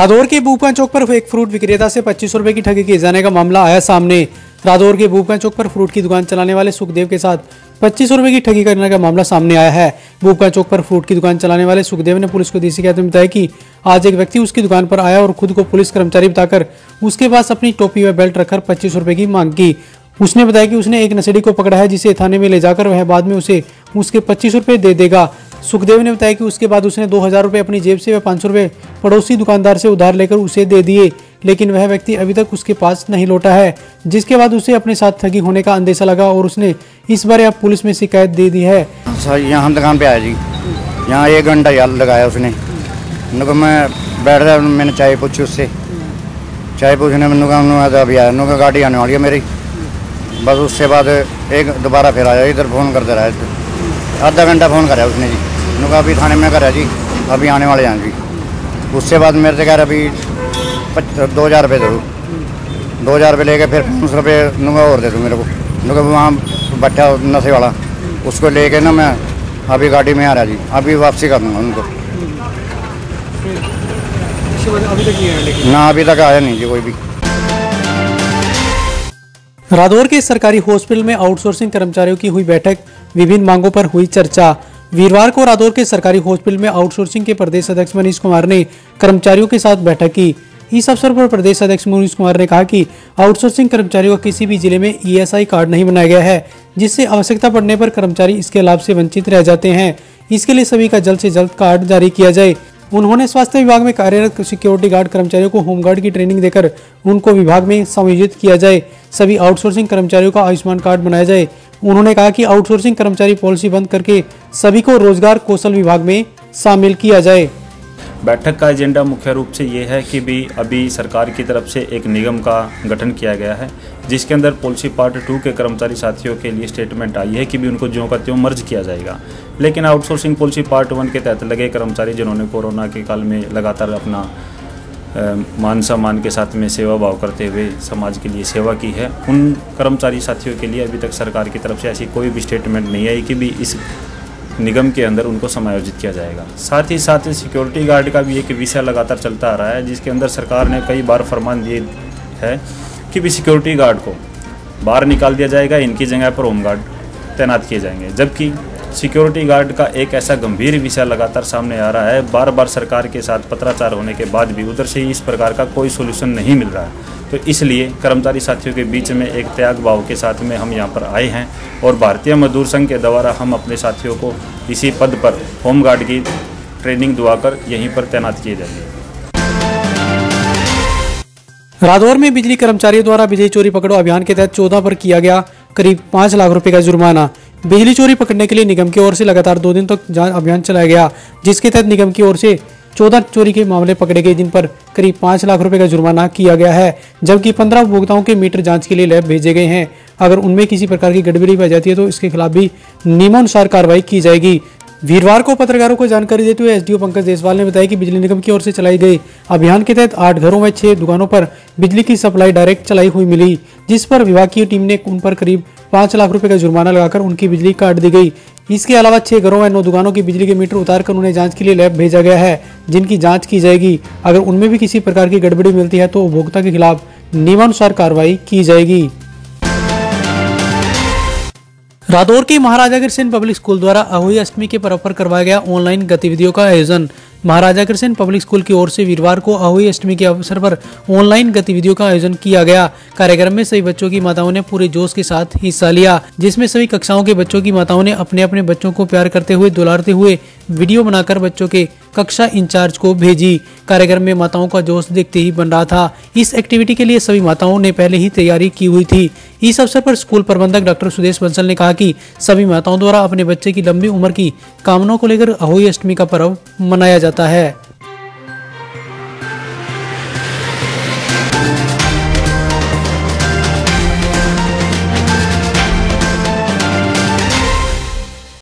रादौर के भूपा चौक पर एक फ्रूट विक्रेता से 2500 रुपए की ठगी किए जाने का मामला आया सामने। रादौर के भूपा चौक पर फ्रूट की दुकान चलाने वाले सुखदेव के साथ 2500 रुपए की ठगी करने का मामला सामने आया है। भूपा चौक पर फ्रूट की दुकान चलाने वाले सुखदेव ने पुलिस को दी शिकायत में बताया कि आज एक व्यक्ति उसकी दुकान पर आया और खुद को पुलिस कर्मचारी बताकर उसके पास अपनी टोपी व बेल्ट रखकर 2500 रुपए की मांग की। उसने बताया कि उसने एक नशेड़ी को पकड़ा है जिसे थाने में ले जाकर वह बाद में उसे उसके 2500 रुपए दे देगा। सुखदेव ने बताया कि उसके बाद उसने 2000 रुपए अपनी जेब से व 500 रुपए पड़ोसी दुकानदार से उधार लेकर उसे दे दिए, लेकिन वह व्यक्ति अभी तक उसके पास नहीं लौटा है, जिसके बाद उसे अपने साथ ठगी होने का अंदेशा लगा और उसने इस बारे अब पुलिस में शिकायत दे दी है। सर यहाँ हम दुकान पे आए जी, यहाँ 1 घंटा याद लगाया उसने। मैं बैठ गया, मैंने चाय पूछी उससे, चाय पूछने में अभी आया गाड़ी आने वाली है मेरी। बस उसके बाद दोबारा फिर आया, इधर फ़ोन करते रहा, आधा घंटा फ़ोन कराया उसने जी। अभी थाने में करा जी, अभी आने वाले हैं जी। उसके बाद मेरे से कह रहा अभी 2000 रुपये दे दो, 2000 रुपये लेके फिर 500 रुपये और दे दो मेरे को। वहाँ बैठा नशे वाला, उसको लेके ना मैं अभी गाड़ी में आ रहा जी, अभी वापसी कर दूँगा उनको। ना अभी तक आया नहीं जी कोई भी। रादौर के सरकारी हॉस्पिटल में आउटसोर्सिंग कर्मचारियों की हुई बैठक, विभिन्न मांगों पर हुई चर्चा। वीरवार को रादौर के सरकारी हॉस्पिटल में आउटसोर्सिंग के प्रदेश अध्यक्ष मनीष कुमार ने कर्मचारियों के साथ बैठक की। इस अवसर पर प्रदेश अध्यक्ष मनीष कुमार ने कहा कि आउटसोर्सिंग कर्मचारियों का किसी भी जिले में ESI कार्ड नहीं बनाया गया है, जिससे आवश्यकता पड़ने पर कर्मचारी इसके लाभ से वंचित रह जाते हैं। इसके लिए सभी का जल्द से जल्द कार्ड जारी किया जाए। उन्होंने स्वास्थ्य विभाग में कार्यरत सिक्योरिटी गार्ड कर्मचारियों को होमगार्ड की ट्रेनिंग देकर उनको विभाग में समायोजित किया जाए। सभी आउटसोर्सिंग कर्मचारियों का आयुष्मान कार्ड बनाया जाए। उन्होंने कहा कि आउटसोर्सिंग कर्मचारी पॉलिसी बंद करके सभी को रोजगार कौशल विभाग में शामिल किया जाए। बैठक का एजेंडा मुख्य रूप से ये है कि भी अभी सरकार की तरफ से एक निगम का गठन किया गया है, जिसके अंदर पॉलिसी पार्ट 2 के कर्मचारी साथियों के लिए स्टेटमेंट आई है कि भी उनको ज्यों का त्यों मर्ज किया जाएगा। लेकिन आउटसोर्सिंग पॉलिसी पार्ट 1 के तहत लगे कर्मचारी जिन्होंने कोरोना के काल में लगातार अपना मान सम्मान के साथ में सेवा भाव करते हुए समाज के लिए सेवा की है, उन कर्मचारी साथियों के लिए अभी तक सरकार की तरफ से ऐसी कोई भी स्टेटमेंट नहीं आई कि भी इस निगम के अंदर उनको समायोजित किया जाएगा। साथ ही साथ सिक्योरिटी गार्ड का भी एक विषय लगातार चलता आ रहा है, जिसके अंदर सरकार ने कई बार फरमान दिए है कि भी सिक्योरिटी गार्ड को बाहर निकाल दिया जाएगा, इनकी जगह पर होमगार्ड तैनात किए जाएंगे। जबकि सिक्योरिटी गार्ड का एक ऐसा गंभीर विषय लगातार सामने आ रहा है, बार बार सरकार के साथ पत्राचार होने के बाद भी उधर से इस प्रकार का कोई सोल्यूशन नहीं मिल रहा है। तो इसलिए कर्मचारी साथियों के बीच में एक त्याग भाव के साथ में हम यहाँ पर आए हैं और भारतीय मजदूर संघ के द्वारा हम अपने साथियों को इसी पद पर होमगार्ड की ट्रेनिंग दिलाकर यहीं पर तैनात किए जाएंगे। रादौर में बिजली कर्मचारियों द्वारा बिजली चोरी पकड़ो अभियान के तहत 14 पर किया गया करीब 5 लाख रुपए का जुर्माना। बिजली चोरी पकड़ने के लिए निगम की ओर से लगातार 2 दिन तक जांच अभियान चलाया गया, जिसके तहत निगम की ओर से 14 चोरी के मामले पकड़े गए, जिन पर करीब 5 लाख रुपए का जुर्माना किया गया है, जबकि 15 उपभोक्ताओं के मीटर जांच के लिए लैब भेजे गए हैं। अगर उनमें किसी प्रकार की गड़बड़ी पाई जाती है तो इसके खिलाफ भी नियमानुसार कार्रवाई की जाएगी। वीरवार को पत्रकारों को जानकारी देते हुए SDO पंकज देसवाल ने बताया कि बिजली निगम की ओर से चलाई गई अभियान के तहत 8 घरों व 6 दुकानों पर बिजली की सप्लाई डायरेक्ट चलाई हुई मिली, जिस पर विभाग की टीम ने उन पर करीब 5 लाख रुपए का जुर्माना लगाकर उनकी बिजली काट दी गई। इसके अलावा 6 घरों व 9 दुकानों की बिजली के मीटर उतारकर उन्हें जांच के लिए लैब भेजा गया है, जिनकी जांच की जाएगी। अगर उनमें भी किसी प्रकार की गड़बड़ी मिलती है तो उपभोक्ता के खिलाफ नियमानुसार कार्रवाई की जाएगी। रादौर के महाराजा अग्रसेन पब्लिक स्कूल द्वारा अहोई अष्टमी के पर्व पर करवाया गया ऑनलाइन गतिविधियों का आयोजन। महाराजा अग्रसेन पब्लिक स्कूल की ओर से वीरवार को अहोई अष्टमी के अवसर पर ऑनलाइन गतिविधियों का आयोजन किया गया। कार्यक्रम में सभी बच्चों की माताओं ने पूरे जोश के साथ हिस्सा लिया, जिसमें सभी कक्षाओं के बच्चों की माताओं ने अपने अपने बच्चों को प्यार करते हुए दुलारते हुए वीडियो बनाकर बच्चों के कक्षा इंचार्ज को भेजी। कार्यक्रम में माताओं का जोश देखते ही बन रहा था। इस एक्टिविटी के लिए सभी माताओं ने पहले ही तैयारी की हुई थी। इस अवसर पर स्कूल प्रबंधक डॉक्टर सुदेश बंसल ने कहा कि सभी माताओं द्वारा अपने बच्चे की लंबी उम्र की कामनाओं को लेकर अहोई अष्टमी का पर्व मनाया जाता है।